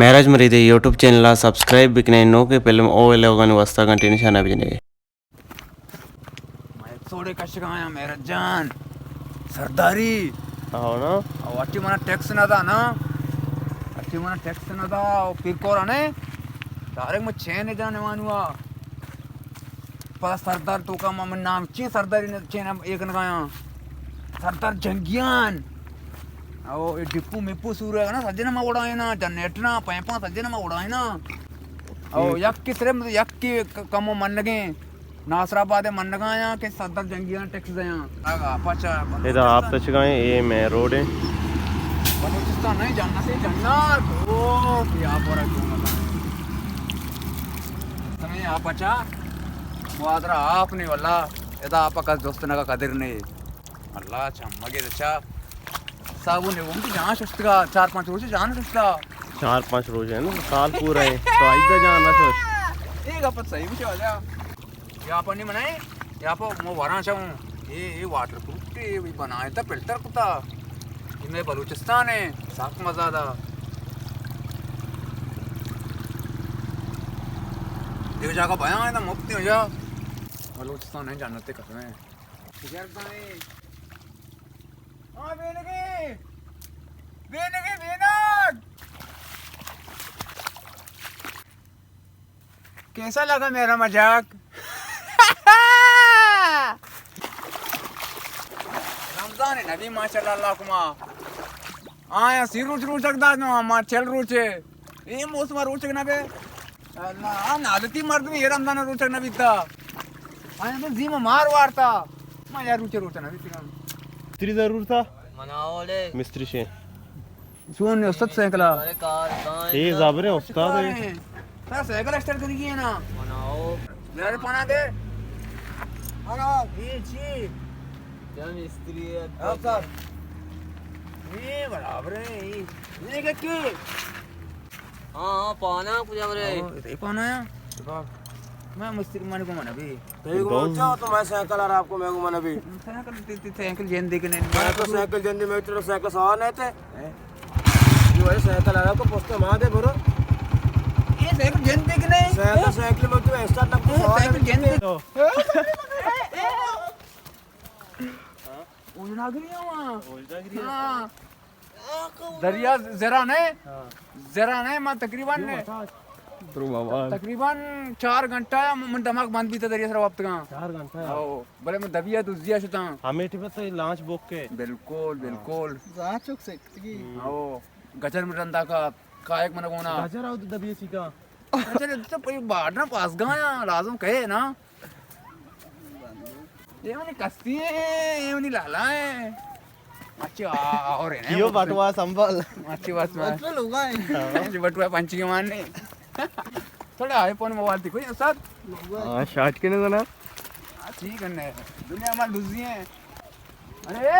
Marriage మరి ఇది YouTube channel subscribe బిక్నే నోకే పెళ్ళం ఓ వెళ్ళగాని వస్తా కంటిన్యూ शाना बिजने मैं थोड़े कष्ट आया मेरा जान सरदारी అవునా अट्टी मना टैक्स नदा ना अट्टी मना टैक्स नदा फिर कोरा ने डायरेक्ट मैं चैन जाने वानुआ पर सरदार तो का मम नाम ची सरदारी ने चैन एक नगाया सरदार जंगियान ओ ये डिप्पू मिप्पू सूर है ना सज्जन में उड़ाए ना जनरेटर ना पैपा सज्जन में उड़ाए ना ओ यक की सिर्फ यक की कमो मन लगे नासराबाद मन लगाया कि सरदार जंगियान टैक्स दया आगा पचा इधर आप तक गए ये मैं रोड है बलूचिस्तान नहीं जानना से जन्नत ओ क्या पूरा क्यों मत समय आप बचा मुआदरा आपने वल्ला यदा आपका दोस्त नगा कदर नहीं अल्लाह चम्मगे अच्छा साबु ने वो जान सस्ता 4-5 रोज जान सस्ता 4-5 रोज है ना साल पूरा है तो आइदा जाना तो एक अपन सही में चला यहाँ पर नहीं बनाए यहाँ पर मैं वरां चाहूँ ये वाटर प्रूफ के बनाए था फिल्टर कुत्ता ये बलूचिस्तान है साफ मजा था एक जगह भया है ना मुफ्ती हो जा बलूचिस्तान नहीं जानते कसम है कैसा लगा मेरा मजाक रमजान है नबी माशाल्लाह कुमा आया सिर रुच रुच सकदा ना मार चल रुचे ये मौसम रुच ना बे अल्लाह नादती मर्द में ये रमजान रुच ना बीता आया तो जीमा मार वारता मैं यार रुचे रुच ना बीता तेरी जरूर था मनाओ ले मिस्त्री से सुन ने उस्ताद साइकिल ये जाबरे उस्ताद है सर साइकिल स्टार्ट करिए ना मनाओ यार पाना दे अरे ये छी क्या मिस्त्री है अब सर ये बराबर है ये क्या हाँ पाना पूजा रे ये पाना है मैं मिस्त्री माने को मना भी तेरे को चाहो तो मैं साइकिल और आपको मैं घुमाना भी साइकिल जेन दे के नहीं मैं तो साइकिल जल्दी में तेरे साइकिल सवार नहीं थे ये वाले साइकिल आ रहा को पोस्ट मार दे बरो ये साइकिल जेन दे के नहीं साइकिल में तू एक्स्ट्रा तक साइकिल जेन दे उजना गिरिया वहां हां दरिया जरा नहीं मैं तकरीबन 4 घंटा मन दिमाग बंद भी था दरिया सर वक्त का 4 घंटा आओ भले मैं दबिया तो जिया शुता हमें टिपे तो लॉन्च बुक के बिल्कुल राचुक सकती आओ गजर में रंदा का कायक मन कोना गजर आउ दबिए सी का अच्छा तो बाढ़ ना पास गया लाजम कहे ना ये मनी कस्ती है ये मनी लाला है अच्छी और है कियो बटवा संभल अच्छी बात में लोग आए जो बटुआ पंची के मारने थोड़ा आईफोन मोबाइल दिखो ये साथ हां शॉट के ना ठीक है दुनिया में लुजी है अरे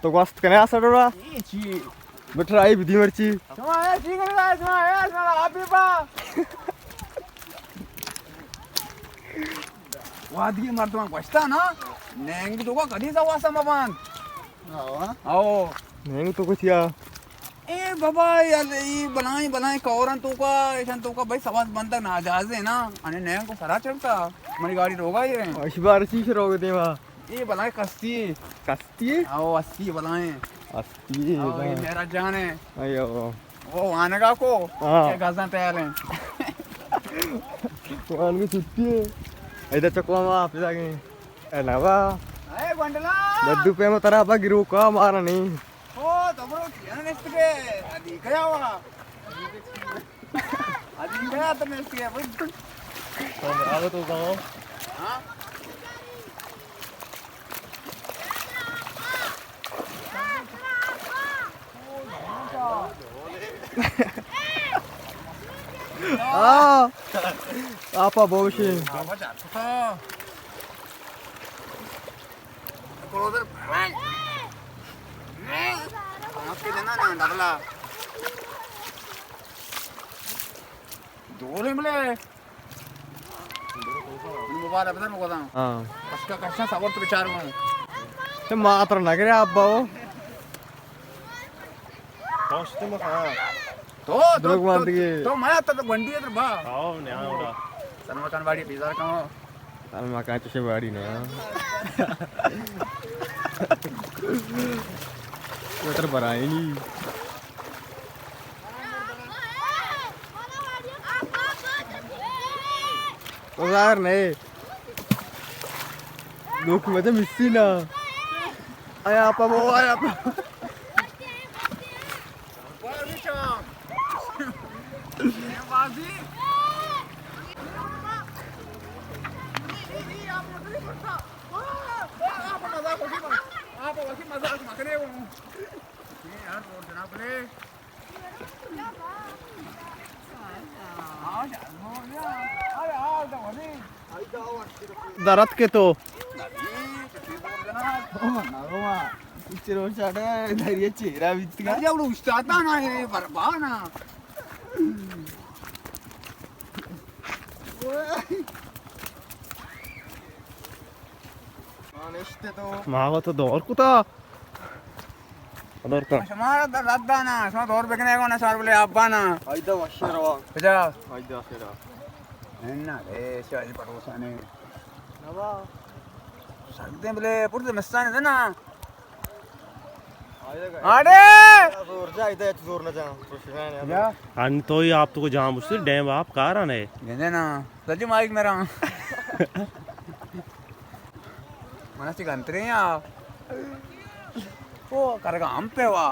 तो वास्त कने आसडोरा ये ची बटराई विधि मरची सुमा है ठीक है सुमा है साला आप भी बा वादी मर्दवा बचता ना नेंग तो को कदी सा वासा मबान आओ नहीं तो कुछ या ए बाबा यार ये बनाई कौरन तो का ऐसा तो का भाई सवास बनता ना आजाज है ना अने नेंग को सरा चलता मेरी गाड़ी रोगा ये अशबार सी रोग देवा ये बनाए कस्ती आओ 80 बनाए आओ ये मेरा जान है अयो वो आनेगा को हाँ। क्या गाजा तैयार है तो आनगी छुट्टी है इधर चकवा मा आप जाके एलावा ए बंडला दद्दू पे में तरा बा गिरो का मारा नहीं ओ तबरो यार नेक्स्ट के आदि गया हुआ आदि गया तो नेक्स्ट के भाई तो अब तो गाओ हां आपा बोशी बाबा जाता था क्लोजर आपके देना ना डबला दो ले मिले मुबारक पता मैं बताऊं हाँ उसका कष्ट सबर तो विचार में तो मात्र लग रहा अब्बा वो Poste mo ka. Drug मारती है। तो मैं तो बंडी है तो बा Oo, niya udah. सनमा कान बाड़ी पिजार का साल माका तुझे बाड़ी ने वो तर बराई नहीं तो यार नहीं लोग मजे मिस्सी ना आया apa वो आया apa darat ke to picture चाटा धैर्य चेहरा बितगा एवढं उस्तादा नाही बरबा ना मागो तो दौर कुता दौर का समारा रद्दा ना समा दौर बेकने को ना सार बोले अब्बा ना Ayda washira. बेटा Ayda washira. ना रे शाही पड़ोसा ने सकते बोले पुरते मस्तान है ना अरे Zor ja, ayda et zor na ja. Professional या आणि तोही आप तुको जहाँ मुझसे डैम आप कहाँ रहने गेंदे ना सजी माइक मेरा मनसी गंतरे या ओ करगा हम पे वा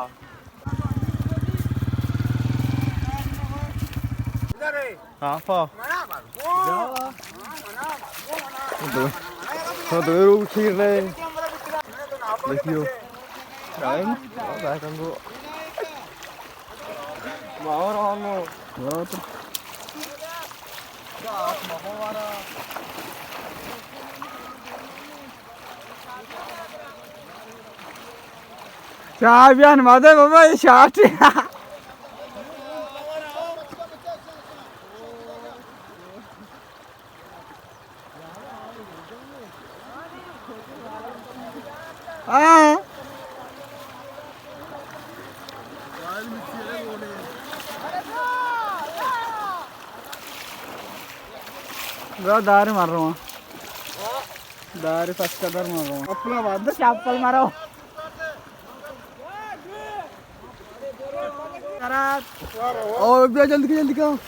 इधर रे आफा मना बार वो तो दो रूप खीर रहे देखियो टाइम काय कंगो Mahor ano. बहुत चाय बियान मादे बाबा ये शाट हाँ दार मार रहा हूँ दार फर्स्ट कदर मार रहा हूँ अपना बांध चप्पल मारो ओ जल्दी जल्दी करो